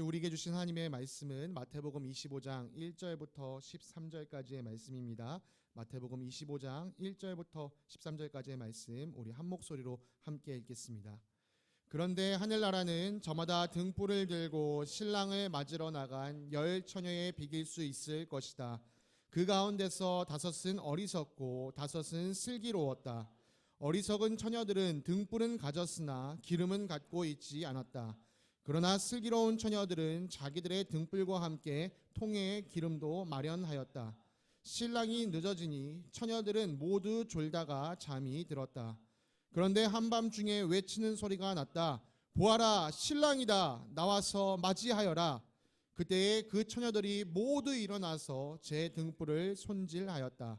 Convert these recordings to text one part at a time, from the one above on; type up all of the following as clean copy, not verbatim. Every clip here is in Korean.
우리에게 주신 하나님의 말씀은 마태복음 25장 1절부터 13절까지의 말씀입니다. 마태복음 25장 1절부터 13절까지의 말씀 우리 한 목소리로 함께 읽겠습니다. 그런데 하늘나라는 저마다 등불을 들고 신랑을 맞으러 나간 10처녀에 비길 수 있을 것이다. 그 가운데서 5은 어리석고 5은 슬기로웠다. 어리석은 처녀들은 등불은 가졌으나 기름은 갖고 있지 않았다. 그러나 슬기로운 처녀들은 자기들의 등불과 함께 통에 기름도 마련하였다. 신랑이 늦어지니 처녀들은 모두 졸다가 잠이 들었다. 그런데 한밤중에 외치는 소리가 났다. 보아라, 신랑이다. 나와서 맞이하여라. 그때에 그 처녀들이 모두 일어나서 제 등불을 손질하였다.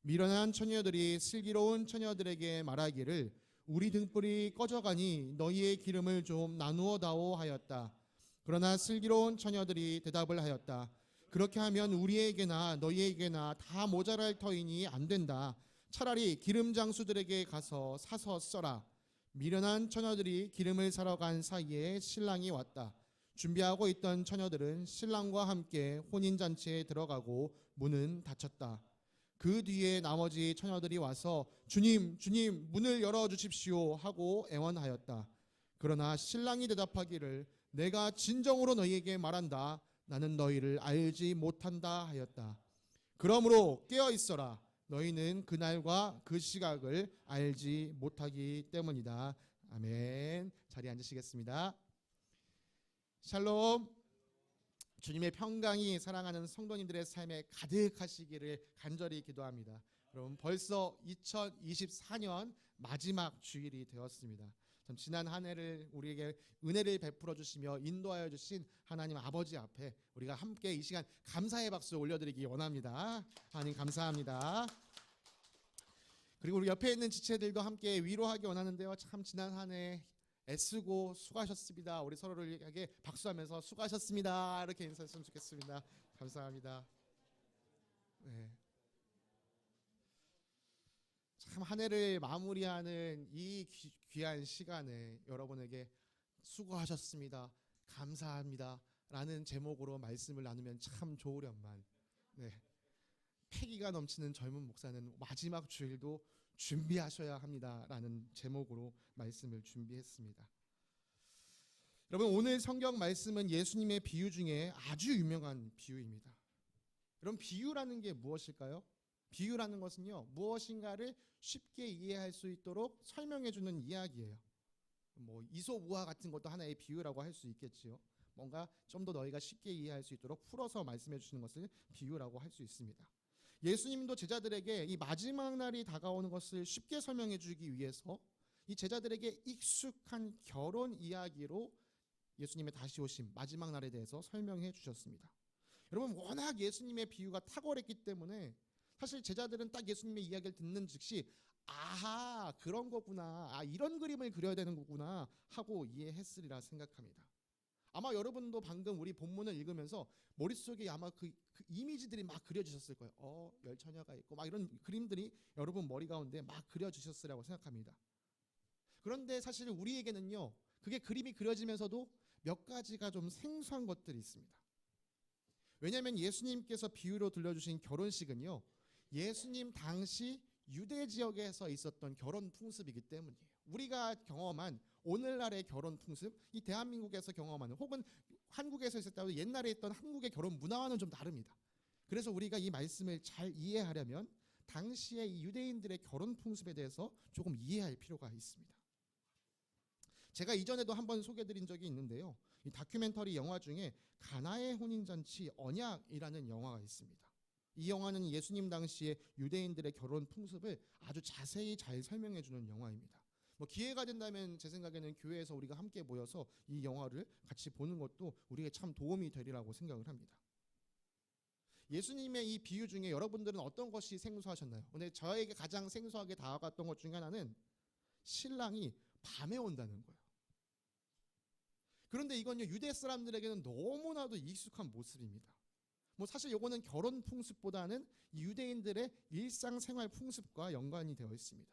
미련한 처녀들이 슬기로운 처녀들에게 말하기를 우리 등불이 꺼져가니 너희의 기름을 좀 나누어 다오 하였다. 그러나 슬기로운 처녀들이 대답을 하였다. 그렇게 하면 우리에게나 너희에게나 다 모자랄 터이니 안 된다. 차라리 기름 장수들에게 가서 사서 써라. 미련한 처녀들이 기름을 사러 간 사이에 신랑이 왔다. 준비하고 있던 처녀들은 신랑과 함께 혼인잔치에 들어가고 문은 닫혔다. 그 뒤에 나머지 처녀들이 와서 주님, 주님, 문을 열어주십시오 하고 애원하였다. 그러나 신랑이 대답하기를 내가 진정으로 너희에게 말한다. 나는 너희를 알지 못한다 하였다. 그러므로 깨어 있어라. 너희는 그날과 그 시각을 알지 못하기 때문이다. 아멘. 자리에 앉으시겠습니다. 샬롬. 주님의 평강이 사랑하는 성도님들의 삶에 가득하시기를 간절히 기도합니다. 여러분 벌써 2024년 마지막 주일이 되었습니다. 참 지난 한 해를 우리에게 은혜를 베풀어 주시며 인도하여 주신 하나님 아버지 앞에 우리가 함께 이 시간 감사의 박수 올려드리기 원합니다. 하나님 감사합니다. 그리고 우리 옆에 있는 지체들도 함께 위로하기 원하는데요. 참 지난 한 해 애쓰고 수고하셨습니다. 우리 서로에게 박수하면서 수고하셨습니다. 이렇게 인사했으면 좋겠습니다. 감사합니다. 네. 참 한 해를 마무리하는 이 귀한 시간에 여러분에게 수고하셨습니다. 감사합니다. 라는 제목으로 말씀을 나누면 참 좋으련만. 네. 패기가 넘치는 젊은 목사는 마지막 주일도 준비하셔야 합니다라는 제목으로 말씀을 준비했습니다. 여러분 오늘 성경 말씀은 예수님의 비유 중에 아주 유명한 비유입니다. 여러분 비유라는 게 무엇일까요? 비유라는 것은요 무엇인가를 쉽게 이해할 수 있도록 설명해 주는 이야기예요. 뭐 이솝우화 같은 것도 하나의 비유라고 할 수 있겠지요. 뭔가 좀 더 너희가 쉽게 이해할 수 있도록 풀어서 말씀해 주시는 것을 비유라고 할 수 있습니다. 예수님도 제자들에게 이 마지막 날이 다가오는 것을 쉽게 설명해 주기 위해서 이 제자들에게 익숙한 결혼 이야기로 예수님의 다시 오심 마지막 날에 대해서 설명해 주셨습니다. 여러분 워낙 예수님의 비유가 탁월했기 때문에 사실 제자들은 딱 예수님의 이야기를 듣는 즉시 아하 그런 거구나, 아 이런 그림을 그려야 되는 거구나 하고 이해했으리라 생각합니다. 아마 여러분도 방금 우리 본문을 읽으면서 머릿속에 아마 그 이미지들이 막 그려지셨을 거예요. 열처녀가 있고 막 이런 그림들이 여러분 머리 가운데 막 그려지셨으리라고 생각합니다. 그런데 사실 우리에게는요 그게 그림이 그려지면서도 몇 가지가 좀 생소한 것들이 있습니다. 왜냐하면 예수님께서 비유로 들려주신 결혼식은요 예수님 당시 유대 지역에서 있었던 결혼 풍습이기 때문이에요. 우리가 경험한 오늘날의 결혼 풍습, 이 대한민국에서 경험하는 혹은 한국에서 있었다고 옛날에 있던 한국의 결혼 문화와는 좀 다릅니다. 그래서 우리가 이 말씀을 잘 이해하려면 당시의 이 유대인들의 결혼 풍습에 대해서 조금 이해할 필요가 있습니다. 제가 이전에도 한번 소개해드린 적이 있는데요. 이 다큐멘터리 영화 중에 가나의 혼인잔치 언약이라는 영화가 있습니다. 이 영화는 예수님 당시의 유대인들의 결혼 풍습을 아주 자세히 잘 설명해 주는 영화입니다. 뭐 기회가 된다면 제 생각에는 교회에서 우리가 함께 모여서 이 영화를 같이 보는 것도 우리에게 참 도움이 되리라고 생각을 합니다. 예수님의 이 비유 중에 여러분들은 어떤 것이 생소하셨나요? 근데 저에게 가장 생소하게 다가갔던 것 중에 하나는 신랑이 밤에 온다는 거예요. 그런데 이건요 유대 사람들에게는 너무나도 익숙한 모습입니다. 뭐 사실 이거는 결혼 풍습보다는 유대인들의 일상생활 풍습과 연관이 되어 있습니다.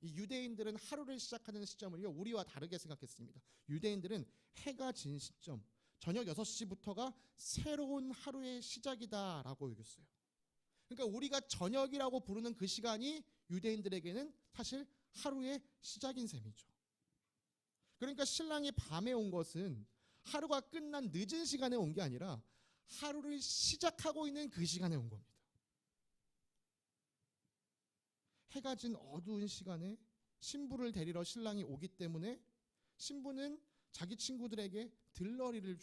이 유대인들은 하루를 시작하는 시점을요 우리와 다르게 생각했습니다. 유대인들은 해가 진 시점, 저녁 6시부터가 새로운 하루의 시작이다라고 여겼어요. 그러니까 우리가 저녁이라고 부르는 그 시간이 유대인들에게는 사실 하루의 시작인 셈이죠. 그러니까 신랑이 밤에 온 것은 하루가 끝난 늦은 시간에 온 게 아니라 하루를 시작하고 있는 그 시간에 온 겁니다. 해가 진 어두운 시간에 신부를 데리러 신랑이 오기 때문에 신부는 자기 친구들에게 들러리를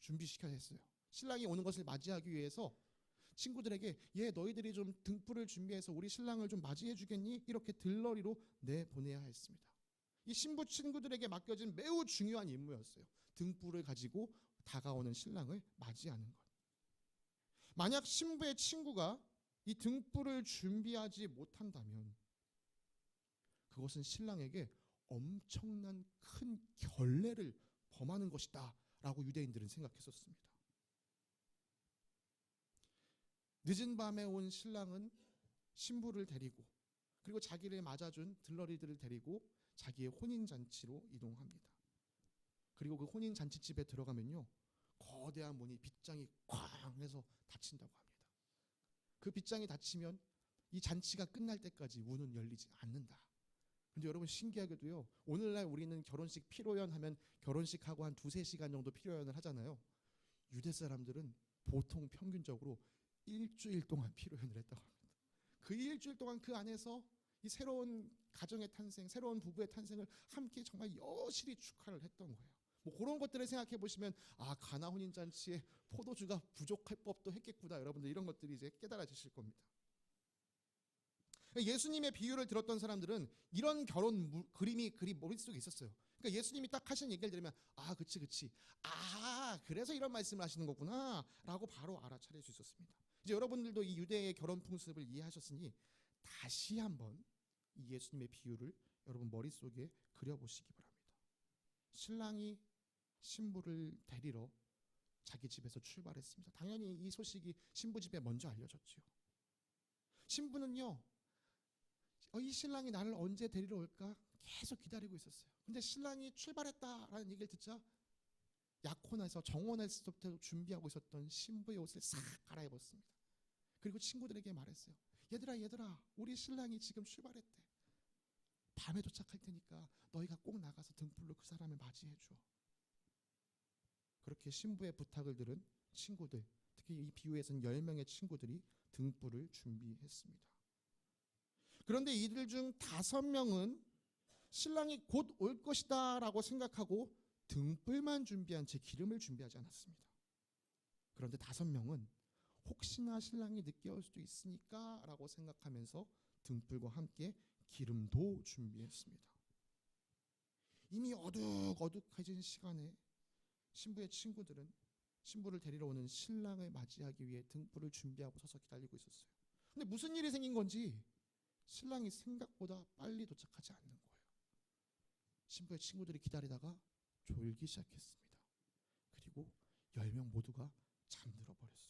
준비시켜야 했어요. 신랑이 오는 것을 맞이하기 위해서 친구들에게 너희들이 좀 등불을 준비해서 우리 신랑을 좀 맞이해 주겠니? 이렇게 들러리로 내보내야 했습니다. 이 신부 친구들에게 맡겨진 매우 중요한 임무였어요. 등불을 가지고 다가오는 신랑을 맞이하는 것. 만약 신부의 친구가 이 등불을 준비하지 못한다면 그것은 신랑에게 엄청난 큰 결례를 범하는 것이다 라고 유대인들은 생각했었습니다. 늦은 밤에 온 신랑은 신부를 데리고 그리고 자기를 맞아준 들러리들을 데리고 자기의 혼인잔치로 이동합니다. 그리고 그 혼인잔치집에 들어가면요, 거대한 문이 빗장이 쾅 해서 닫힌다고 합니다. 그 빗장이 닫히면 이 잔치가 끝날 때까지 문은 열리지 않는다. 근데 여러분 신기하게도요, 오늘날 우리는 결혼식 피로연 하면 결혼식하고 한 2-3시간 정도 피로연을 하잖아요. 유대 사람들은 보통 평균적으로 일주일 동안 피로연을 했다고 합니다. 그 일주일 동안 그 안에서 이 새로운 가정의 탄생, 새로운 부부의 탄생을 함께 정말 여실히 축하를 했던 거예요. 뭐 그런 것들을 생각해 보시면 가나 혼인잔치에 포도주가 부족할 법도 했겠구나, 여러분들 이런 것들이 이제 깨달아지실 겁니다. 예수님의 비유를 들었던 사람들은 이런 결혼 그림이 머릿속에 있었어요. 그러니까 예수님이 딱 하시는 얘기를 들으면 그치 그래서 이런 말씀을 하시는 거구나 라고 바로 알아차릴 수 있었습니다. 이제 여러분들도 이 유대의 결혼 풍습을 이해하셨으니 다시 한번 이 예수님의 비유를 여러분 머릿속에 그려보시기 바랍니다. 신랑이 신부를 데리러 자기 집에서 출발했습니다. 당연히 이 소식이 신부 집에 먼저 알려졌죠. 신부는요, 이 신랑이 나를 언제 데리러 올까 계속 기다리고 있었어요. 근데 신랑이 출발했다라는 얘기를 듣자 약혼해서 정혼했을 때부터 준비하고 있었던 신부의 옷을 싹 갈아입었습니다. 그리고 친구들에게 말했어요. 얘들아 우리 신랑이 지금 출발했대. 밤에 도착할 테니까 너희가 꼭 나가서 등불로 그 사람을 맞이해 줘. 그렇게 신부의 부탁을 들은 친구들, 특히 이 비유에서는 10명의 친구들이 등불을 준비했습니다. 그런데 이들 중 5명은 신랑이 곧 올 것이다 라고 생각하고 등불만 준비한 채 기름을 준비하지 않았습니다. 그런데 5명은 혹시나 신랑이 늦게 올 수도 있으니까 라고 생각하면서 등불과 함께 기름도 준비했습니다. 이미 어둑어둑해진 시간에 신부의 친구들은 신부를 데리러 오는 신랑을 맞이하기 위해 등불을 준비하고 서서 기다리고 있었어요. 근데 무슨 일이 생긴 건지 신랑이 생각보다 빨리 도착하지 않는 거예요. 신부의 친구들이 기다리다가 졸기 시작했습니다. 그리고 10명 모두가 잠들어 버렸어요.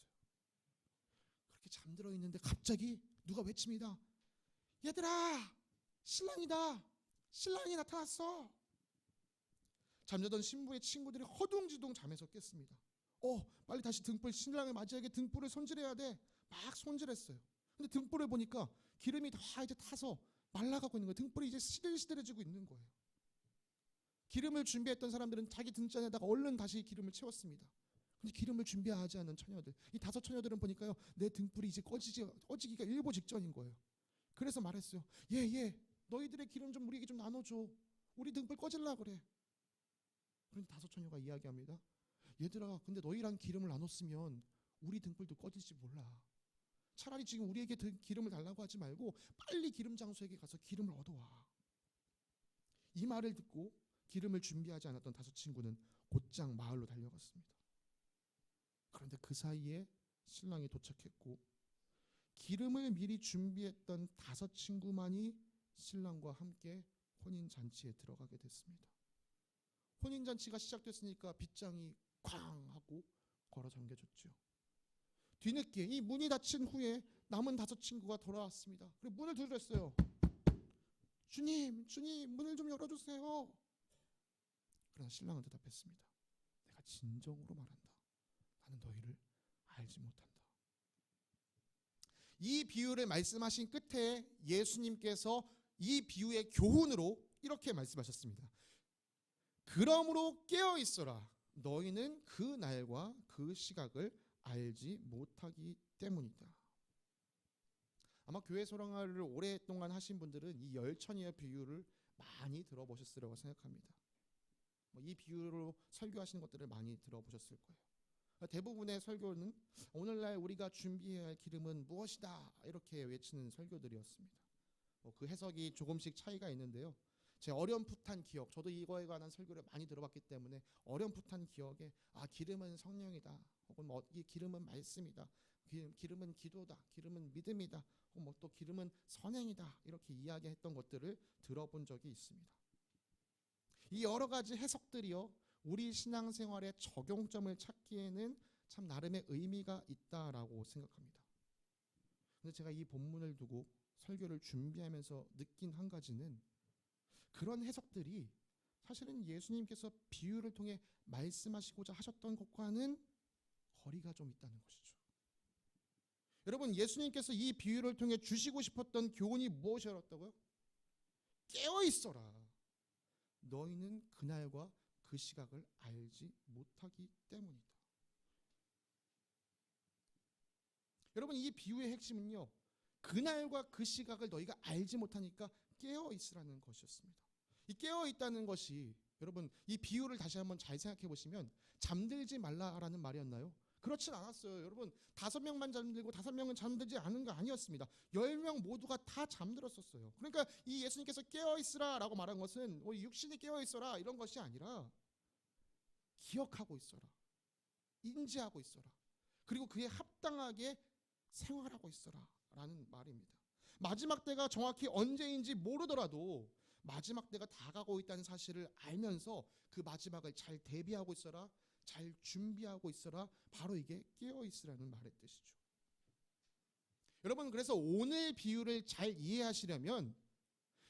그렇게 잠들어 있는데 갑자기 누가 외칩니다. 얘들아, 신랑이다. 신랑이 나타났어. 잠자던 신부의 친구들이 허둥지둥 잠에서 깼습니다. 빨리 다시 등불, 신랑을 맞이하게 등불을 손질해야 돼. 막 손질했어요. 근데 등불을 보니까 기름이 다 이제 타서 말라가고 있는 거예요. 등불이 이제 시들시들해지고 있는 거예요. 기름을 준비했던 사람들은 자기 등잔에다가 얼른 다시 기름을 채웠습니다. 근데 기름을 준비하지 않은 처녀들, 이 5 처녀들은 보니까요, 내 등불이 이제 꺼지기가 일보 직전인 거예요. 그래서 말했어요. 너희들의 기름 좀 우리에게 좀 나눠줘. 우리 등불 꺼질라 그래. 그런데 5 처녀가 이야기합니다. 얘들아, 근데 너희랑 기름을 나눴으면 우리 등불도 꺼질지 몰라. 차라리 지금 우리에게 기름을 달라고 하지 말고 빨리 기름 장수에게 가서 기름을 얻어와. 이 말을 듣고 기름을 준비하지 않았던 5 친구는 곧장 마을로 달려갔습니다. 그런데 그 사이에 신랑이 도착했고 기름을 미리 준비했던 5 친구만이 신랑과 함께 혼인잔치에 들어가게 됐습니다. 혼인잔치가 시작됐으니까 빗장이 쾅 하고 걸어 잠겨졌죠. 뒤늦게 이 문이 닫힌 후에 남은 5 친구가 돌아왔습니다. 그리고 문을 두드렸어요. 주님, 문을 좀 열어주세요. 그러나 신랑은 대답했습니다. 내가 내가 진정으로 말한다. 나는 너희를 알지 못한다. 이 비유를 말씀하신 끝에 예수님께서 이 비유의 교훈으로 이렇게 말씀하셨습니다. 그러므로 깨어 있어라. 너희는 그 날과 그 시각을 알지 못하기 때문이다. 아마 교회 소랑아를 오랫동안 하신 분들은 이 열처녀의 비유를 많이 들어보셨으리라고 생각합니다. 이 비유로 설교하시는 것들을 많이 들어보셨을 거예요. 대부분의 설교는 오늘날 우리가 준비해야 할 기름은 무엇이다 이렇게 외치는 설교들이었습니다. 그 해석이 조금씩 차이가 있는데요. 제 어렴풋한 기억, 저도 이거에 관한 설교를 많이 들어봤기 때문에 어렴풋한 기억에 기름은 성령이다, 혹은 이 기름은 말씀이다, 기름은 기도다, 기름은 믿음이다, 혹은 또 기름은 선행이다 이렇게 이야기했던 것들을 들어본 적이 있습니다. 이 여러 가지 해석들이요, 우리 신앙생활의 적용점을 찾기에는 참 나름의 의미가 있다라고 생각합니다. 근데 제가 이 본문을 두고 설교를 준비하면서 느낀 한 가지는 그런 해석들이 사실은 예수님께서 비유를 통해 말씀하시고자 하셨던 것과는 거리가 좀 있다는 것이죠. 여러분, 예수님께서 이 비유를 통해 주시고 싶었던 교훈이 무엇이었다고요? 깨어 있어라. 너희는 그날과 그 시각을 알지 못하기 때문이다. 여러분, 이 비유의 핵심은요, 그날과 그 시각을 너희가 알지 못하니까 깨어 있으라는 것이었습니다. 이 깨어 있다는 것이, 여러분, 이 비유를 다시 한번 잘 생각해 보시면 잠들지 말라라는 말이었나요? 그렇진 않았어요. 여러분, 5명만 잠들고 5명은 잠들지 않은 거 아니었습니다. 10명 모두가 다 잠들었었어요. 그러니까 이 예수님께서 깨어 있으라라고 말한 것은 육신이 깨어 있어라 이런 것이 아니라 기억하고 있어라, 인지하고 있어라, 그리고 그에 합당하게 생활하고 있어라 라는 말입니다. 마지막 때가 정확히 언제인지 모르더라도 마지막 때가 다가오고 있다는 사실을 알면서 그 마지막을 잘 대비하고 있어라, 잘 준비하고 있어라, 바로 이게 깨어 있으라는 말의 뜻이죠. 여러분, 그래서 오늘 비유를 잘 이해하시려면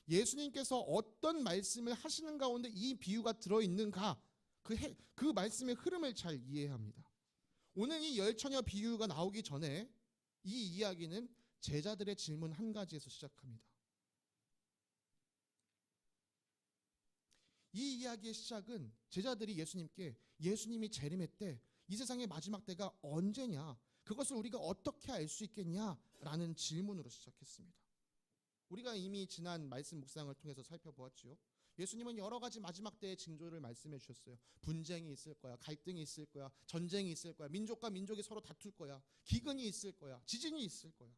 예수님께서 어떤 말씀을 하시는 가운데 이 비유가 들어있는가, 그 말씀의 흐름을 잘 이해해야 합니다. 오늘 이 열처녀 비유가 나오기 전에 이 이야기는 제자들의 질문 한 가지에서 시작합니다. 이 이야기의 시작은 제자들이 예수님께, 예수님이 재림했대, 이 세상의 마지막 때가 언제냐, 그것을 우리가 어떻게 알 수 있겠냐 라는 질문으로 시작했습니다. 우리가 이미 지난 말씀 묵상을 통해서 살펴보았지요. 예수님은 여러 가지 마지막 때의 징조를 말씀해 주셨어요. 분쟁이 있을 거야, 갈등이 있을 거야, 전쟁이 있을 거야, 민족과 민족이 서로 다툴 거야, 기근이 있을 거야, 지진이 있을 거야.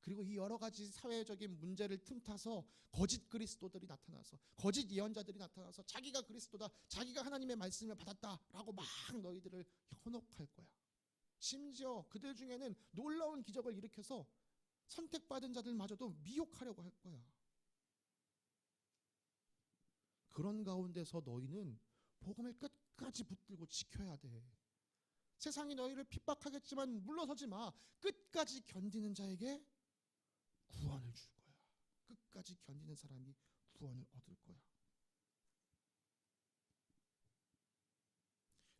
그리고 이 여러 가지 사회적인 문제를 틈타서 거짓 그리스도들이 나타나서, 거짓 예언자들이 나타나서 자기가 그리스도다, 자기가 하나님의 말씀을 받았다라고 막 너희들을 현혹할 거야. 심지어 그들 중에는 놀라운 기적을 일으켜서 선택받은 자들마저도 미혹하려고 할 거야. 그런 가운데서 너희는 복음을 끝까지 붙들고 지켜야 돼. 세상이 너희를 핍박하겠지만 물러서지 마. 끝까지 견디는 자에게 구원을 줄 거야. 끝까지 견디는 사람이 구원을 얻을 거야.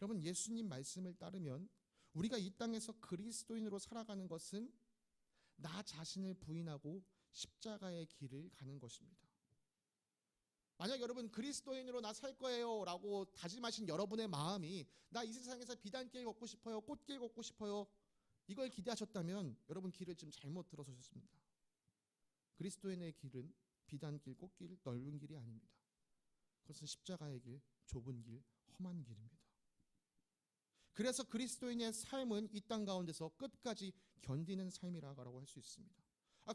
여러분, 예수님 말씀을 따르면 우리가 이 땅에서 그리스도인으로 살아가는 것은 나 자신을 부인하고 십자가의 길을 가는 것입니다. 만약 여러분 그리스도인으로 나 살 거예요 라고 다짐하신 여러분의 마음이 나 이 세상에서 비단길 걷고 싶어요, 꽃길 걷고 싶어요, 이걸 기대하셨다면 여러분 길을 지금 잘못 들어서셨습니다. 그리스도인의 길은 비단길, 꽃길, 넓은 길이 아닙니다. 그것은 십자가의 길, 좁은 길, 험한 길입니다. 그래서 그리스도인의 삶은 이 땅 가운데서 끝까지 견디는 삶이라고 할 수 있습니다.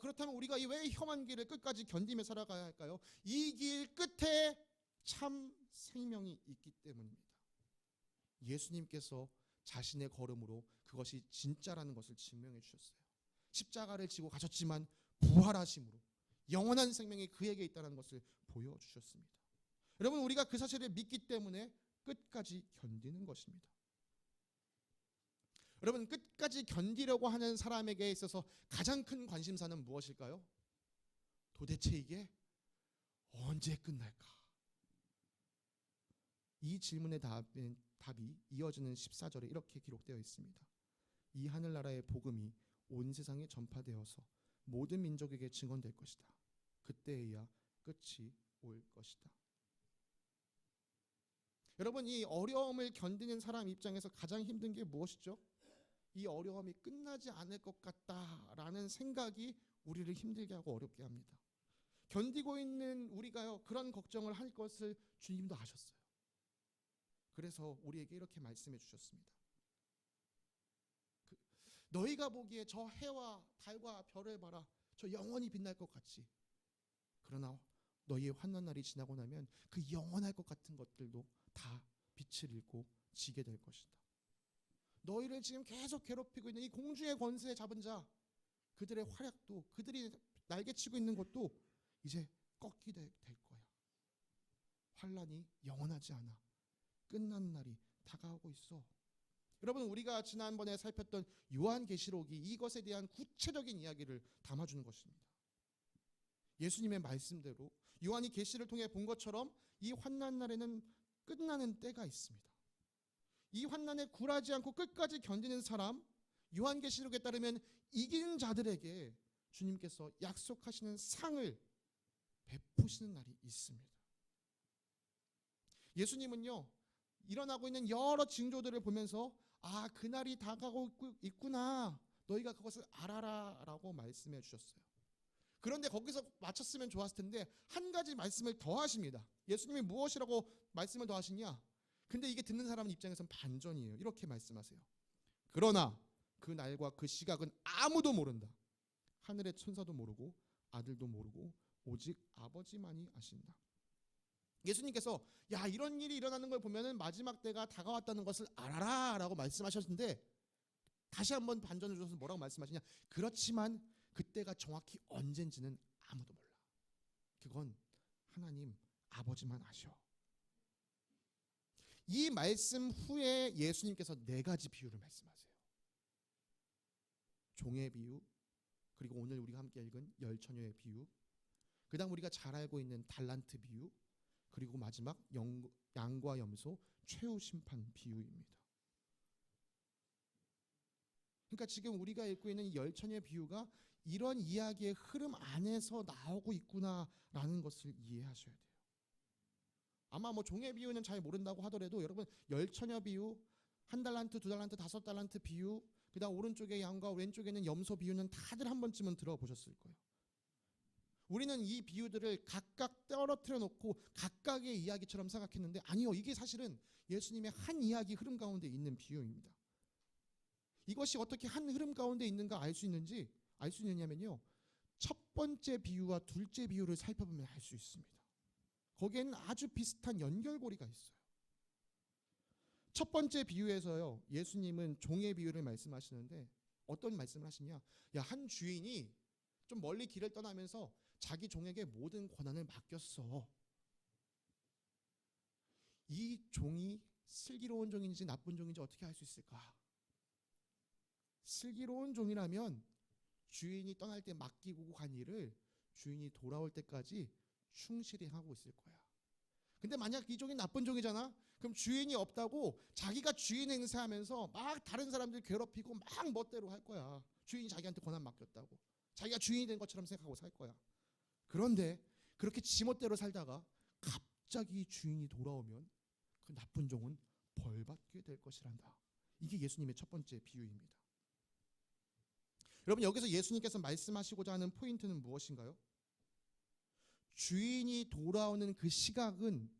그렇다면 우리가 왜 험한 길을 끝까지 견디며 살아가야 할까요? 이 길 끝에 참 생명이 있기 때문입니다. 예수님께서 자신의 걸음으로 그것이 진짜라는 것을 증명해 주셨어요. 십자가를 지고 가셨지만 부활하심으로 영원한 생명이 그에게 있다는 것을 보여주셨습니다. 여러분, 우리가 그 사실을 믿기 때문에 끝까지 견디는 것입니다. 여러분, 끝까지 견디려고 하는 사람에게 있어서 가장 큰 관심사는 무엇일까요? 도대체 이게 언제 끝날까? 이 질문의 답이 이어지는 14절에 이렇게 기록되어 있습니다. 이 하늘나라의 복음이 온 세상에 전파되어서 모든 민족에게 증언될 것이다. 그때에야 끝이 올 것이다. 여러분, 이 어려움을 견디는 사람 입장에서 가장 힘든 게 무엇이죠? 이 어려움이 끝나지 않을 것 같다라는 생각이 우리를 힘들게 하고 어렵게 합니다. 견디고 있는 우리가요, 그런 걱정을 할 것을 주님도 아셨어요. 그래서 우리에게 이렇게 말씀해 주셨습니다. 너희가 보기에 저 해와 달과 별을 봐라. 저 영원히 빛날 것 같지. 그러나 너희의 환난 날이 지나고 나면 그 영원할 것 같은 것들도 다 빛을 잃고 지게 될 것이다. 너희를 지금 계속 괴롭히고 있는 이 공주의 권세에 잡은 자, 그들의 활약도, 그들이 날개치고 있는 것도 이제 꺾이게 될 거야. 환난이 영원하지 않아. 끝나는 날이 다가오고 있어. 여러분, 우리가 지난번에 살폈던 요한계시록이 이것에 대한 구체적인 이야기를 담아주는 것입니다. 예수님의 말씀대로 요한이 계시를 통해 본 것처럼 이 환난 날에는 끝나는 때가 있습니다. 이 환난에 굴하지 않고 끝까지 견디는 사람, 요한계시록에 따르면 이긴 자들에게 주님께서 약속하시는 상을 베푸시는 날이 있습니다. 예수님은요, 일어나고 있는 여러 징조들을 보면서 그날이 다가오고 있구나, 너희가 그것을 알아라 라고 말씀해 주셨어요. 그런데 거기서 마쳤으면 좋았을 텐데 한 가지 말씀을 더 하십니다. 예수님이 무엇이라고 말씀을 더 하시냐? 근데 이게 듣는 사람 입장에서는 반전이에요. 이렇게 말씀하세요. 그러나 그 날과 그 시각은 아무도 모른다. 하늘의 천사도 모르고 아들도 모르고 오직 아버지만이 아신다. 예수님께서 이런 일이 일어나는 걸 보면은 마지막 때가 다가왔다는 것을 알아라 라고 말씀하셨는데, 다시 한번 반전을 줘서 뭐라고 말씀하시냐? 그렇지만 그때가 정확히 언젠지는 아무도 몰라. 그건 하나님 아버지만 아셔. 이 말씀 후에 예수님께서 4가지 비유를 말씀하세요. 종의 비유, 그리고 오늘 우리가 함께 읽은 열처녀의 비유, 그 다음 우리가 잘 알고 있는 달란트 비유, 그리고 마지막 양과 염소 최후 심판 비유입니다. 그러니까 지금 우리가 읽고 있는 이 열처녀의 비유가 이런 이야기의 흐름 안에서 나오고 있구나라는 것을 이해하셔야 돼요. 아마 종의 비유는 잘 모른다고 하더라도 여러분, 열처녀 비유, 1달란트, 2달란트, 5달란트 비유, 그 다음 오른쪽에 양과 왼쪽에 있는 염소 비유는 다들 한 번쯤은 들어보셨을 거예요. 우리는 이 비유들을 각각 떨어뜨려 놓고 각각의 이야기처럼 생각했는데 아니요, 이게 사실은 예수님의 한 이야기 흐름 가운데 있는 비유입니다. 이것이 어떻게 한 흐름 가운데 있는가 알 수 있느냐면요, 첫 번째 비유와 둘째 비유를 살펴보면 알 수 있습니다. 거기에는 아주 비슷한 연결고리가 있어요. 첫 번째 비유에서요, 예수님은 종의 비유를 말씀하시는데 어떤 말씀을 하시냐? 한 주인이 좀 멀리 길을 떠나면서 자기 종에게 모든 권한을 맡겼어. 이 종이 슬기로운 종인지 나쁜 종인지 어떻게 알 수 있을까? 슬기로운 종이라면 주인이 떠날 때 맡기고 간 일을 주인이 돌아올 때까지 충실히 하고 있을 거야. 근데 만약 이 종이 나쁜 종이잖아? 그럼 주인이 없다고 자기가 주인 행세하면서 막 다른 사람들 괴롭히고 막 멋대로 할 거야. 주인이 자기한테 권한 맡겼다고. 자기가 주인이 된 것처럼 생각하고 살 거야. 그런데 그렇게 지멋대로 살다가 갑자기 주인이 돌아오면 그 나쁜 종은 벌받게 될 것이란다. 이게 예수님의 첫 번째 비유입니다. 여러분, 여기서 예수님께서 말씀하시고자 하는 포인트는 무엇인가요? 주인이 돌아오는 그 시각은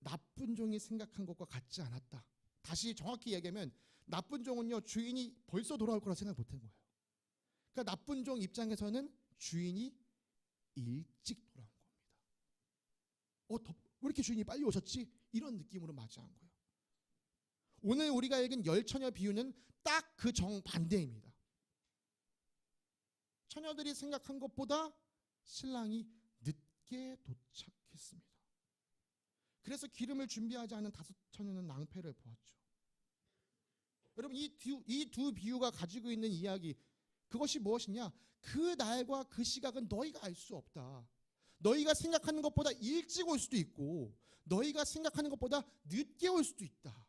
나쁜 종이 생각한 것과 같지 않았다. 다시 정확히 얘기하면 나쁜 종은요, 주인이 벌써 돌아올 거라 생각 못한 거예요. 그러니까 나쁜 종 입장에서는 주인이 일찍 돌아온 겁니다. 왜 이렇게 주인이 빨리 오셨지? 이런 느낌으로 맞이한 거예요. 오늘 우리가 읽은 열처녀 비유는 딱 그 정반대입니다. 처녀들이 생각한 것보다 신랑이 늦게 도착했습니다. 그래서 기름을 준비하지 않은 5처녀는 낭패를 보았죠. 여러분, 이 두 비유가 가지고 있는 이야기, 그것이 무엇이냐? 그 날과 그 시각은 너희가 알 수 없다. 너희가 생각하는 것보다 일찍 올 수도 있고 너희가 생각하는 것보다 늦게 올 수도 있다.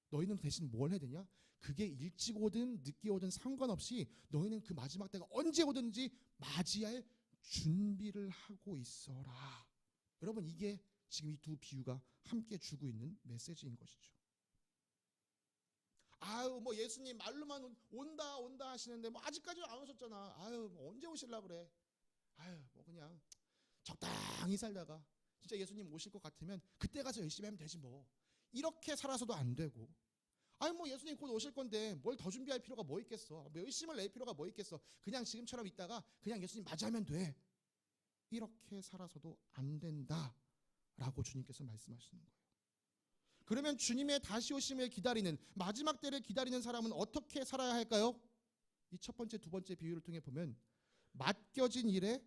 너희는 대신 뭘 해야 되냐? 그게 일찍 오든 늦게 오든 상관없이 너희는 그 마지막 때가 언제 오든지 맞이할 준비를 하고 있어라. 여러분, 이게 지금 이 두 비유가 함께 주고 있는 메시지인 것이죠. 아유, 뭐 예수님 말로만 온다 하시는데 뭐 아직까지 안 오셨잖아. 아유, 뭐 언제 오실라 그래. 아유, 뭐 그냥 적당히 살다가 진짜 예수님 오실 것 같으면 그때 가서 열심히 하면 되지 뭐. 이렇게 살아서도 안 되고, 아니 뭐 예수님 곧 오실 건데 뭘 더 준비할 필요가 뭐 있겠어. 열심을 낼 필요가 뭐 있겠어. 그냥 지금처럼 있다가 그냥 예수님 맞이하면 돼. 이렇게 살아서도 안 된다라고 주님께서 말씀하시는 거예요. 그러면 주님의 다시 오심을 기다리는, 마지막 때를 기다리는 사람은 어떻게 살아야 할까요? 이 첫 번째, 두 번째 비유를 통해 보면 맡겨진 일에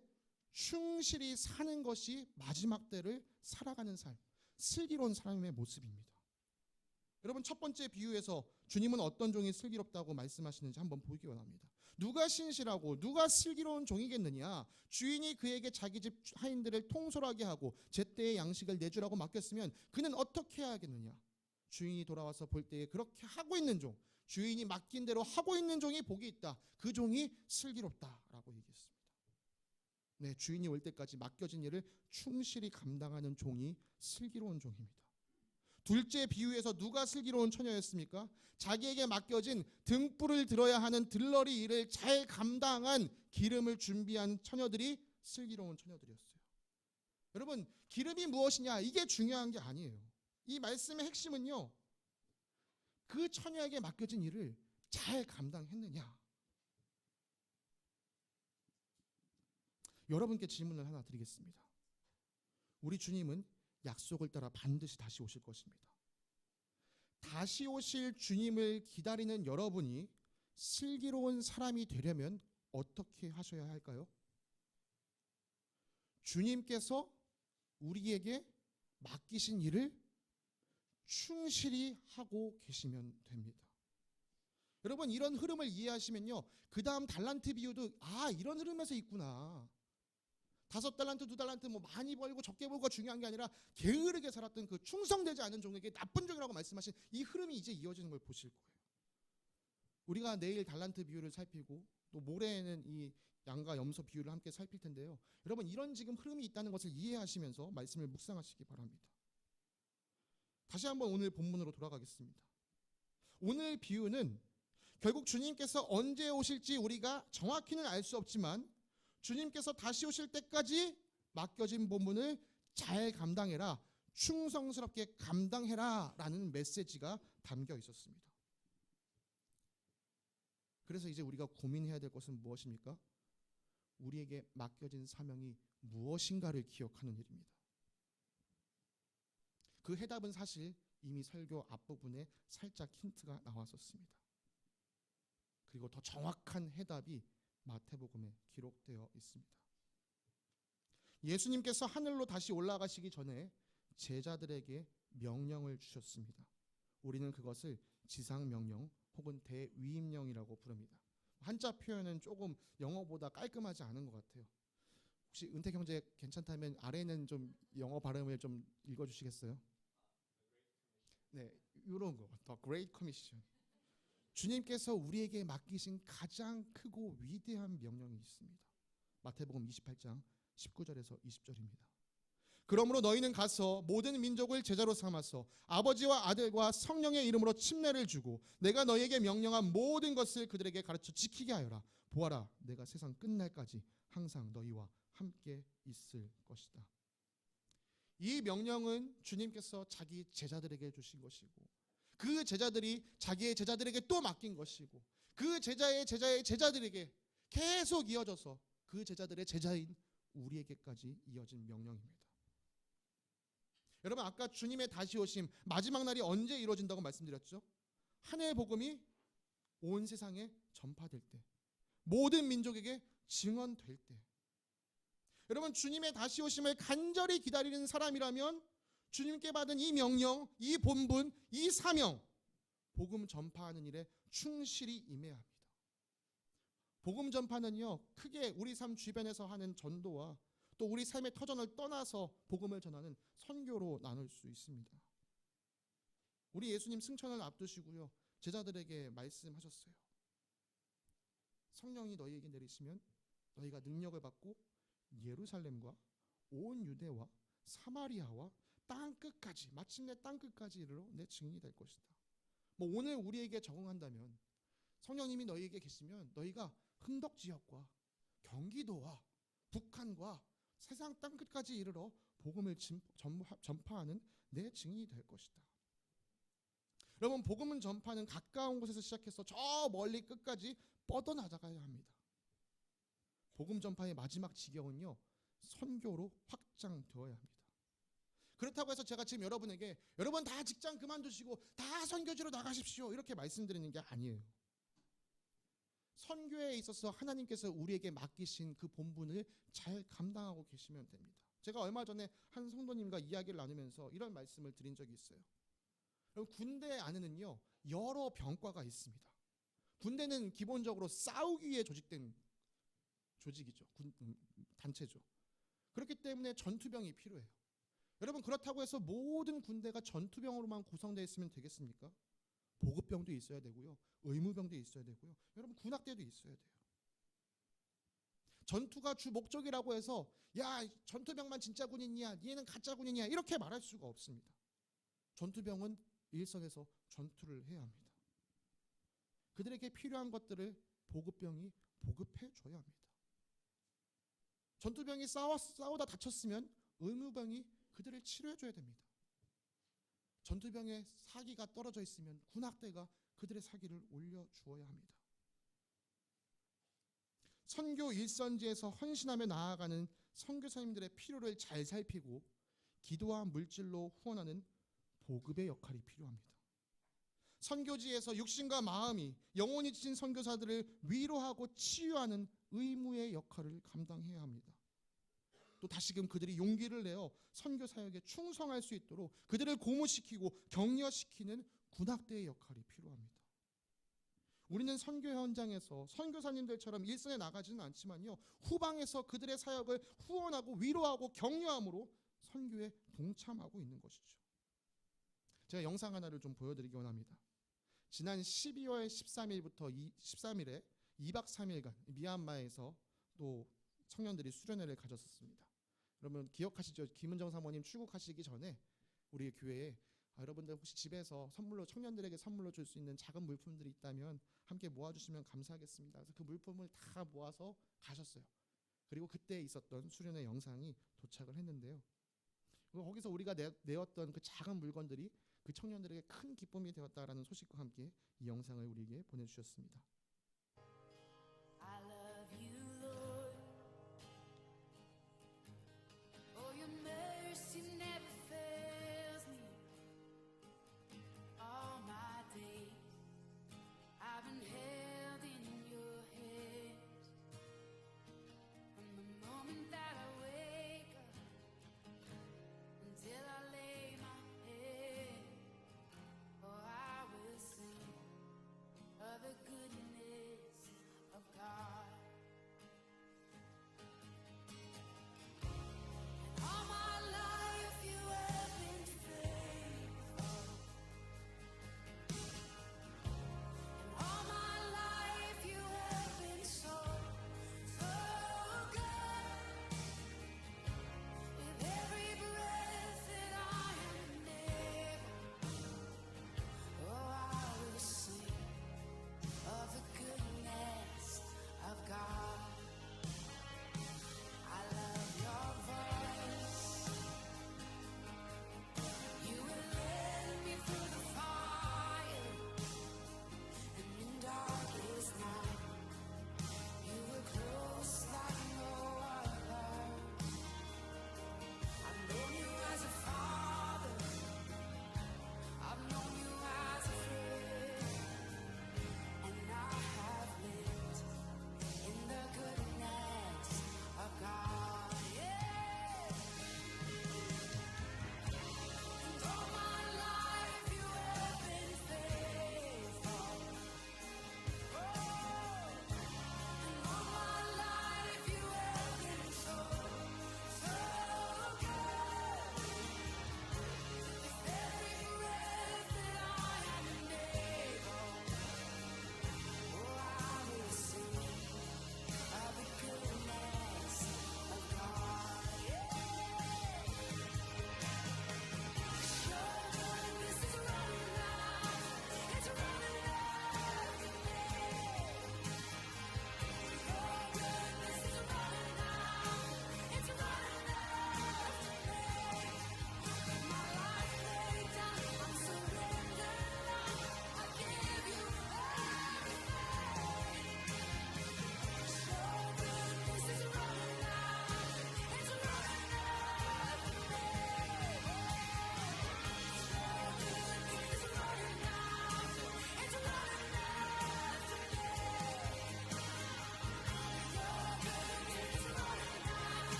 충실히 사는 것이 마지막 때를 살아가는 삶, 슬기로운 사람의 모습입니다. 여러분, 첫 번째 비유에서 주님은 어떤 종이 슬기롭다고 말씀하시는지 한번 보기 원합니다. 누가 신실하고 누가 슬기로운 종이겠느냐? 주인이 그에게 자기 집 하인들을 통솔하게 하고 제때의 양식을 내주라고 맡겼으면 그는 어떻게 해야겠느냐? 주인이 돌아와서 볼 때에 그렇게 하고 있는 종, 주인이 맡긴 대로 하고 있는 종이 복이 있다. 그 종이 슬기롭다라고 얘기했습니다. 네, 주인이 올 때까지 맡겨진 일을 충실히 감당하는 종이 슬기로운 종입니다. 둘째 비유에서 누가 슬기로운 처녀였습니까? 자기에게 맡겨진 등불을 들어야 하는 들러리 일을 잘 감당한 기름을 준비한 처녀들이 슬기로운 처녀들이었어요. 여러분, 기름이 무엇이냐? 이게 중요한 게 아니에요. 이 말씀의 핵심은요, 그 처녀에게 맡겨진 일을 잘 감당했느냐. 여러분께 질문을 하나 드리겠습니다. 우리 주님은 약속을 따라 반드시 다시 오실 것입니다. 다시 오실 주님을 기다리는 여러분이 슬기로운 사람이 되려면 어떻게 하셔야 할까요? 주님께서 우리에게 맡기신 일을 충실히 하고 계시면 됩니다. 여러분, 이런 흐름을 이해하시면요, 그 다음 달란트 비유도 이런 흐름에서 있구나. 5달란트, 2달란트 뭐 많이 벌고 적게 벌고가 중요한 게 아니라 게으르게 살았던 그 충성되지 않은 종에게 나쁜 종이라고 말씀하신 이 흐름이 이제 이어지는 걸 보실 거예요. 우리가 내일 달란트 비유를 살피고 또 모레에는 이 양과 염소 비유를 함께 살필 텐데요. 여러분, 이런 지금 흐름이 있다는 것을 이해하시면서 말씀을 묵상하시기 바랍니다. 다시 한번 오늘 본문으로 돌아가겠습니다. 오늘 비유는 결국 주님께서 언제 오실지 우리가 정확히는 알 수 없지만 주님께서 다시 오실 때까지 맡겨진 본분을 잘 감당해라, 충성스럽게 감당해라 라는 메시지가 담겨 있었습니다. 그래서 이제 우리가 고민해야 될 것은 무엇입니까? 우리에게 맡겨진 사명이 무엇인가를 기억하는 일입니다. 그 해답은 사실 이미 설교 앞부분에 살짝 힌트가 나왔었습니다. 그리고 더 정확한 해답이 마태복음에 기록되어 있습니다. 예수님께서 하늘로 다시 올라가시기 전에 제자들에게 명령을 주셨습니다. 우리는 그것을 지상명령 혹은 대위임령이라고 부릅니다. 한자 표현은 조금 영어보다 깔끔하지 않은 것 같아요. 혹시 은택 형제 괜찮다면 아래는 좀 영어 발음을 좀 읽어주시겠어요? 네, 이런 거, The Great Commission. 주님께서 우리에게 맡기신 가장 크고 위대한 명령이 있습니다. 마태복음 28장 19절에서 20절입니다. 그러므로 너희는 가서 모든 민족을 제자로 삼아서 아버지와 아들과 성령의 이름으로 침례를 주고 내가 너희에게 명령한 모든 것을 그들에게 가르쳐 지키게 하여라. 보아라, 내가 세상 끝날까지 항상 너희와 함께 있을 것이다. 이 명령은 주님께서 자기 제자들에게 주신 것이고 그 제자들이 자기의 제자들에게 또 맡긴 것이고 그 제자의 제자의 제자들에게 계속 이어져서 그 제자들의 제자인 우리에게까지 이어진 명령입니다. 여러분, 아까 주님의 다시 오심 마지막 날이 언제 이루어진다고 말씀드렸죠? 하늘의 복음이 온 세상에 전파될 때, 모든 민족에게 증언될 때. 여러분, 주님의 다시 오심을 간절히 기다리는 사람이라면 주님께 받은 이 명령, 이 본분, 이 사명, 복음 전파하는 일에 충실히 임해야 합니다. 복음 전파는요, 크게 우리 삶 주변에서 하는 전도와 또 우리 삶의 터전을 떠나서 복음을 전하는 선교로 나눌 수 있습니다. 우리 예수님 승천을 앞두시고요, 제자들에게 말씀하셨어요. 성령이 너희에게 내리시면 너희가 능력을 받고 예루살렘과 온 유대와 사마리아와 땅 끝까지, 마침내 땅 끝까지 이르러 내 증인이 될 것이다. 오늘 우리에게 적용한다면 성령님이 너희에게 계시면 너희가 흥덕 지역과 경기도와 북한과 세상 땅 끝까지 이르러 복음을 전파하는 내 증인이 될 것이다. 여러분, 복음은 전파는 가까운 곳에서 시작해서 저 멀리 끝까지 뻗어나가야 합니다. 복음 전파의 마지막 지경은요, 선교로 확장되어야 합니다. 그렇다고 해서 제가 지금 여러분에게 여러분 다 직장 그만두시고 다 선교지로 나가십시오 이렇게 말씀드리는 게 아니에요. 선교에 있어서 하나님께서 우리에게 맡기신 그 본분을 잘 감당하고 계시면 됩니다. 제가 얼마 전에 한 성도님과 이야기를 나누면서 이런 말씀을 드린 적이 있어요. 군대 안에는요, 여러 병과가 있습니다. 군대는 기본적으로 싸우기 위해 조직된 조직이죠. 단체죠. 그렇기 때문에 전투병이 필요해요. 여러분, 그렇다고 해서 모든 군대가 전투병으로만 구성되어 있으면 되겠습니까? 보급병도 있어야 되고요, 의무병도 있어야 되고요, 여러분 군악대도 있어야 돼요. 전투가 주 목적이라고 해서 야, 전투병만 진짜 군인이야, 얘는 가짜 군인이야 이렇게 말할 수가 없습니다. 전투병은 일선에서 전투를 해야 합니다. 그들에게 필요한 것들을 보급병이 보급해 줘야 합니다. 전투병이 싸우다 다쳤으면 의무병이 그들을 치료해 줘야 됩니다. 전투병의 사기가 떨어져 있으면 군악대가 그들의 사기를 올려주어야 합니다. 선교 일선지에서 헌신하며 나아가는 선교사님들의 필요를 잘 살피고 기도와 물질로 후원하는 보급의 역할이 필요합니다. 선교지에서 육신과 마음이 영혼이 지친 선교사들을 위로하고 치유하는 의무의 역할을 감당해야 합니다. 또 다시금 그들이 용기를 내어 선교 사역에 충성할 수 있도록 그들을 고무시키고 격려시키는 군악대의 역할이 필요합니다. 우리는 선교 현장에서 선교사님들처럼 일선에 나가지는 않지만요, 후방에서 그들의 사역을 후원하고 위로하고 격려함으로 선교에 동참하고 있는 것이죠. 제가 영상 하나를 좀 보여드리기 원합니다. 지난 12월 13일부터 13일에 2박 3일간 미얀마에서 또 청년들이 수련회를 가졌습니다. 여러분 기억하시죠? 김은정 사모님 출국하시기 전에 우리 교회에 여러분들 혹시 집에서 선물로 청년들에게 선물로 줄 수 있는 작은 물품들이 있다면 함께 모아주시면 감사하겠습니다. 그래서 그 물품을 다 모아서 가셨어요. 그리고 그때 있었던 수련회 영상이 도착을 했는데요. 거기서 우리가 내었던 그 작은 물건들이 그 청년들에게 큰 기쁨이 되었다라는 소식과 함께 이 영상을 우리에게 보내주셨습니다. the goodness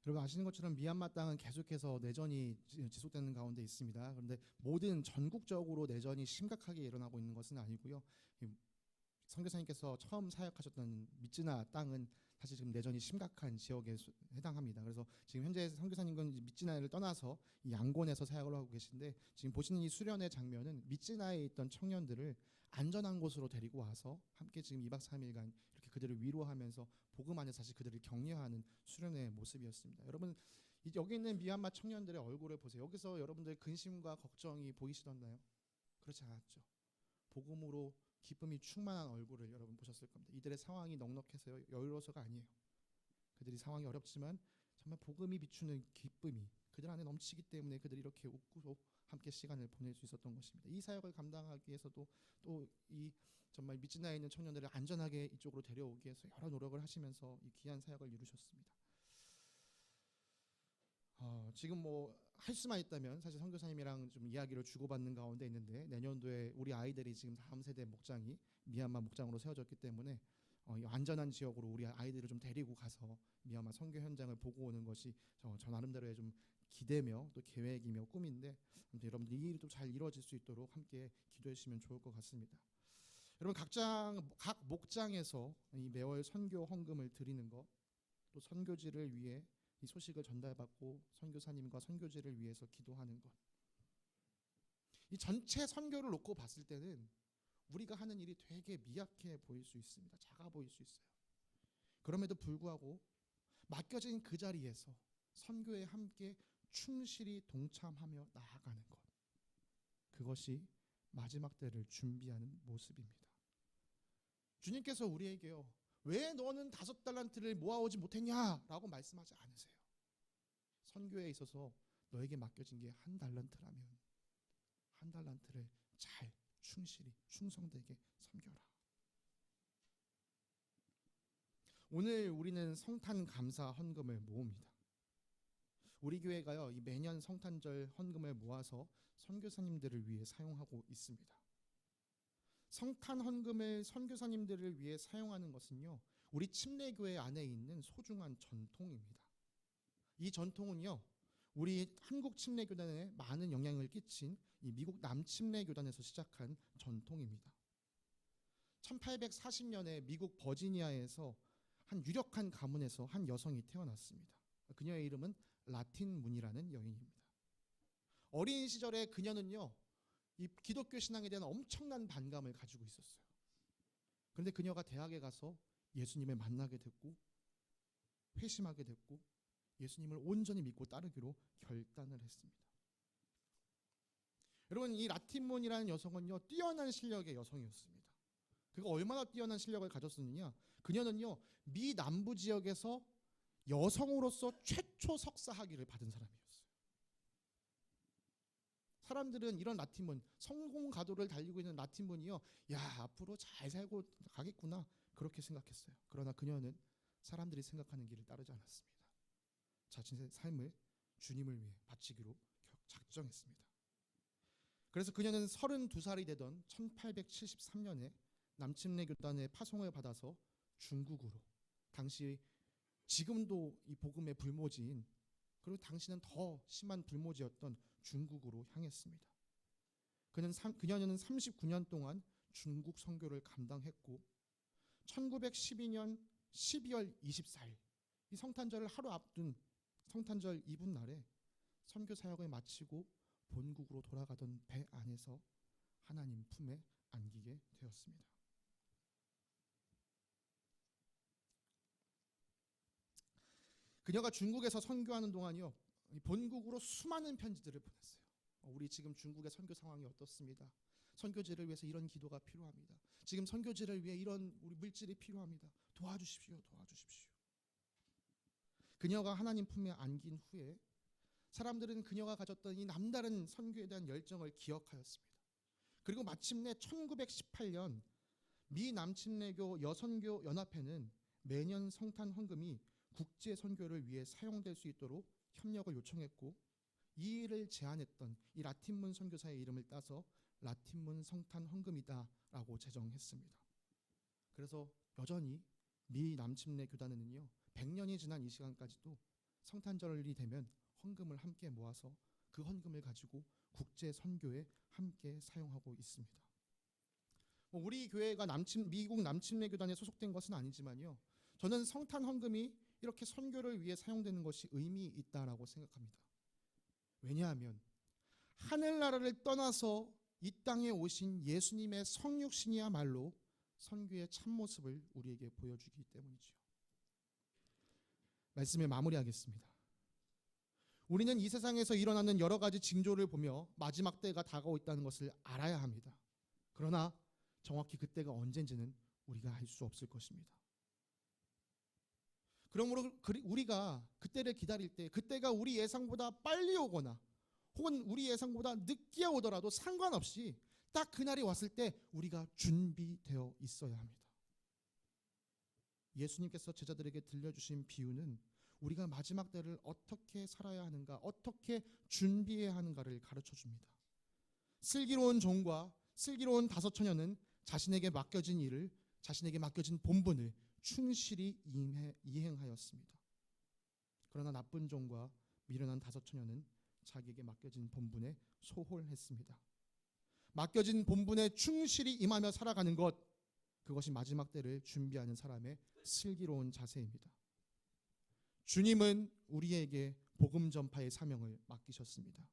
여러분 아시는 것처럼 미얀마 땅은 계속해서 내전이 지속되는 가운데 있습니다. 그런데 모든 전국적으로 내전이 심각하게 일어나고 있는 것은 아니고요. 선교사님께서 처음 사역하셨던 미즈나 땅은 사실 지금 내전이 심각한 지역에 해당합니다. 그래서 지금 현재 선교사님은 미즈나를 떠나서 이 양곤에서 사역을 하고 계신데, 지금 보시는 이 수련의 장면은 미즈나에 있던 청년들을 안전한 곳으로 데리고 와서 함께 지금 2박 3일간 이렇게 그들을 위로하면서 복음 안에서 사실 그들을 격려하는 수련의 모습이었습니다. 여러분 여기 있는 미얀마 청년들의 얼굴을 보세요. 여기서 여러분들 근심과 걱정이 보이시던가요? 그렇지 않았죠. 복음으로 기쁨이 충만한 얼굴을 여러분 보셨을 겁니다. 이들의 상황이 넉넉해서 여유로워서가 아니에요. 그들이 상황이 어렵지만 정말 복음이 비추는 기쁨이 그들 안에 넘치기 때문에 그들이 이렇게 웃고 함께 시간을 보낼 수 있었던 것입니다. 이 사역을 감당하기 위해서도 또 이 정말 미즈나에 있는 청년들을 안전하게 이쪽으로 데려오기 위해서 여러 노력을 하시면서 이 귀한 사역을 이루셨습니다. 지금 뭐 할 수만 있다면 사실 선교사님이랑 좀 이야기를 주고받는 가운데 있는데, 내년도에 우리 아이들이 지금 다음 세대 목장이 미얀마 목장으로 세워졌기 때문에 이 안전한 지역으로 우리 아이들을 좀 데리고 가서 미얀마 선교 현장을 보고 오는 것이 저 나름대로의 좀 기대며 또 계획이며 꿈인데, 여러분들 이 일이 또 잘 이루어질 수 있도록 함께 기도해 주시면 좋을 것 같습니다. 여러분 각 목장에서 이 매월 선교 헌금을 드리는 것, 또 선교지를 위해 이 소식을 전달받고 선교사님과 선교지를 위해서 기도하는 것, 이 전체 선교를 놓고 봤을 때는 우리가 하는 일이 되게 미약해 보일 수 있습니다. 작아 보일 수 있어요. 그럼에도 불구하고 맡겨진 그 자리에서 선교에 함께 충실히 동참하며 나아가는 것, 그것이 마지막 때를 준비하는 모습입니다. 주님께서 우리에게요, 왜 너는 5달란트를 모아오지 못했냐라고 말씀하지 않으세요. 선교에 있어서 너에게 맡겨진 게 1달란트라면 1달란트를 잘 충실히 충성되게 섬겨라. 오늘 우리는 성탄 감사 헌금을 모읍니다. 우리 교회가요, 이 매년 성탄절 헌금을 모아서 선교사님들을 위해 사용하고 있습니다. 성탄 헌금을 선교사님들을 위해 사용하는 것은요, 우리 침례교회 안에 있는 소중한 전통입니다. 이 전통은요, 우리 한국 침례교단에 많은 영향을 끼친 이 미국 남침례교단에서 시작한 전통입니다. 1840년에 미국 버지니아에서 한 유력한 가문에서 한 여성이 태어났습니다. 그녀의 이름은 라틴 문이라는 여인입니다. 어린 시절에 그녀는요, 이 기독교 신앙에 대한 엄청난 반감을 가지고 있었어요. 그런데 그녀가 대학에 가서 예수님을 만나게 됐고 회심하게 됐고 예수님을 온전히 믿고 따르기로 결단을 했습니다. 여러분, 이 라틴문이라는 여성은요, 뛰어난 실력의 여성이었습니다. 그가 얼마나 뛰어난 실력을 가졌었느냐, 그녀는요, 미 남부 지역에서 여성으로서 최초 석사 학위를 받은 사람이었어요. 사람들은 이런 라틴문, 성공 가도를 달리고 있는 라틴문이요, 야, 앞으로 잘 살고 가겠구나, 그렇게 생각했어요. 그러나 그녀는 사람들이 생각하는 길을 따르지 않았습니다. 자신의 삶을 주님을 위해 바치기로 작정했습니다. 그래서 그녀는 32살이 되던 1873년에 남침례 교단의 파송을 받아서 중국으로, 당시 지금도 이 복음의 불모지인, 그리고 당시는 더 심한 불모지였던 중국으로 향했습니다. 그녀는 39년 동안 중국 선교를 감당했고 1912년 12월 24일 이 성탄절을 하루 앞둔 성탄절 이브 날에 선교 사역을 마치고 본국으로 돌아가던 배 안에서 하나님 품에 안기게 되었습니다. 그녀가 중국에서 선교하는 동안이요, 본국으로 수많은 편지들을 보냈어요. 우리 지금 중국의 선교 상황이 어떻습니다. 선교지를 위해서 이런 기도가 필요합니다. 지금 선교지를 위해 이런 우리 물질이 필요합니다. 도와주십시오. 도와주십시오. 그녀가 하나님 품에 안긴 후에 사람들은 그녀가 가졌던 이 남다른 선교에 대한 열정을 기억하였습니다. 그리고 마침내 1918년 미 남침례교 여선교 연합회는 매년 성탄 헌금이 국제 선교를 위해 사용될 수 있도록 협력을 요청했고, 이 일을 제안했던 이 라틴문 선교사의 이름을 따서 라틴문 성탄 헌금이다라고 제정했습니다. 그래서 여전히 미 남침례 교단에는요, 100년이 지난 이 시간까지도 성탄절이 되면 헌금을 함께 모아서 그 헌금을 가지고 국제 선교에 함께 사용하고 있습니다. 우리 교회가 미국 남침내 교단에 소속된 것은 아니지만요, 저는 성탄 헌금이 이렇게 선교를 위해 사용되는 것이 의미 있다라고 생각합니다. 왜냐하면 하늘나라를 떠나서 이 땅에 오신 예수님의 성육신이야말로 선교의 참모습을 우리에게 보여주기 때문이죠. 말씀을 마무리하겠습니다. 우리는 이 세상에서 일어나는 여러 가지 징조를 보며 마지막 때가 다가오고 있다는 것을 알아야 합니다. 그러나 정확히 그때가 언젠지는 우리가 알 수 없을 것입니다. 그러므로 우리가 그때를 기다릴 때 그때가 우리 예상보다 빨리 오거나 혹은 우리 예상보다 늦게 오더라도 상관없이 딱 그날이 왔을 때 우리가 준비되어 있어야 합니다. 예수님께서 제자들에게 들려주신 비유는 우리가 마지막 때를 어떻게 살아야 하는가, 어떻게 준비해야 하는가를 가르쳐 줍니다. 슬기로운 종과 슬기로운 다섯 처녀는 자신에게 맡겨진 일을, 자신에게 맡겨진 본분을 충실히 이행하였습니다. 그러나 나쁜 종과 미련한 다섯 처녀는 자기에게 맡겨진 본분에 소홀했습니다. 맡겨진 본분에 충실히 임하며 살아가는 것, 그것이 마지막 때를 준비하는 사람의 슬기로운 자세입니다. 주님은 우리에게 복음 전파의 사명을 맡기셨습니다.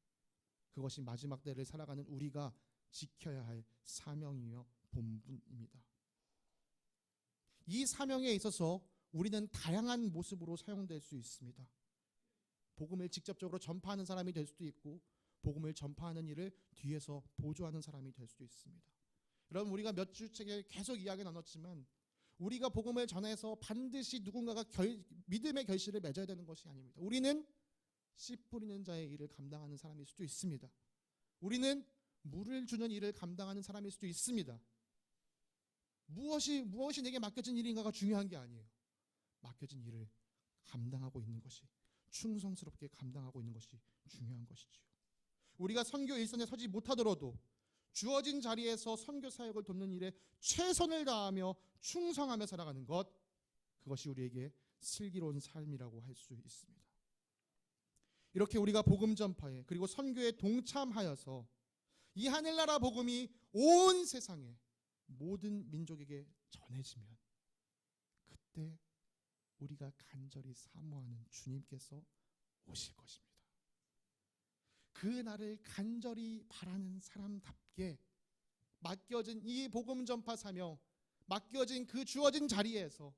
그것이 마지막 때를 살아가는 우리가 지켜야 할 사명이며 본분입니다. 이 사명에 있어서 우리는 다양한 모습으로 사용될 수 있습니다. 복음을 직접적으로 전파하는 사람이 될 수도 있고, 복음을 전파하는 일을 뒤에서 보조하는 사람이 될 수도 있습니다. 여러분, 우리가 몇 주째 계속 이야기 나눴지만 우리가 복음을 전해서 반드시 누군가가 믿음의 결실을 맺어야 되는 것이 아닙니다. 우리는 씨 뿌리는 자의 일을 감당하는 사람일 수도 있습니다. 우리는 물을 주는 일을 감당하는 사람일 수도 있습니다. 무엇이 내게 맡겨진 일인가가 중요한 게 아니에요. 맡겨진 일을 감당하고 있는 것이, 충성스럽게 감당하고 있는 것이 중요한 것이지요. 우리가 선교 일선에 서지 못하더라도 주어진 자리에서 선교 사역을 돕는 일에 최선을 다하며 충성하며 살아가는 것, 그것이 우리에게 슬기로운 삶이라고 할 수 있습니다. 이렇게 우리가 복음 전파에 그리고 선교에 동참하여서 이 하늘나라 복음이 온 세상에 모든 민족에게 전해지면 그때 우리가 간절히 사모하는 주님께서 오실 것입니다. 그 날을 간절히 바라는 사람답게 맡겨진 이 복음 전파 사명, 맡겨진 그 주어진 자리에서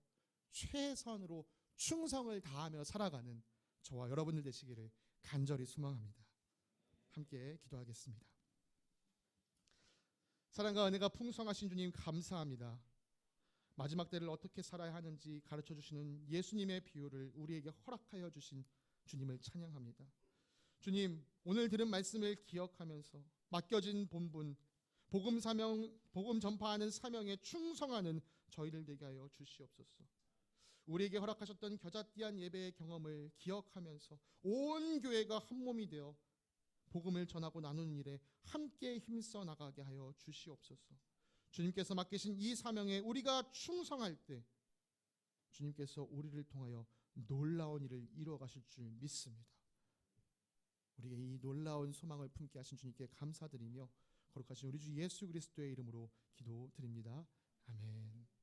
최선으로 충성을 다하며 살아가는 저와 여러분들 되시기를 간절히 소망합니다. 함께 기도하겠습니다. 사랑과 은혜가 풍성하신 주님, 감사합니다. 마지막 때를 어떻게 살아야 하는지 가르쳐 주시는 예수님의 비유를 우리에게 허락하여 주신 주님을 찬양합니다. 주님, 오늘 들은 말씀을 기억하면서 맡겨진 본분, 복음 전파하는 사명에 충성하는 저희를 되게 하여 주시옵소서. 우리에게 허락하셨던 겨자띠한 예배의 경험을 기억하면서 온 교회가 한 몸이 되어 복음을 전하고 나누는 일에 함께 힘써 나가게 하여 주시옵소서. 주님께서 맡기신 이 사명에 우리가 충성할 때 주님께서 우리를 통하여 놀라운 일을 이루어 가실 줄 믿습니다. 우리에게 이 놀라운 소망을 품게 하신 주님께 감사드리며 거룩하신 우리 주 예수 그리스도의 이름으로 기도드립니다. 아멘.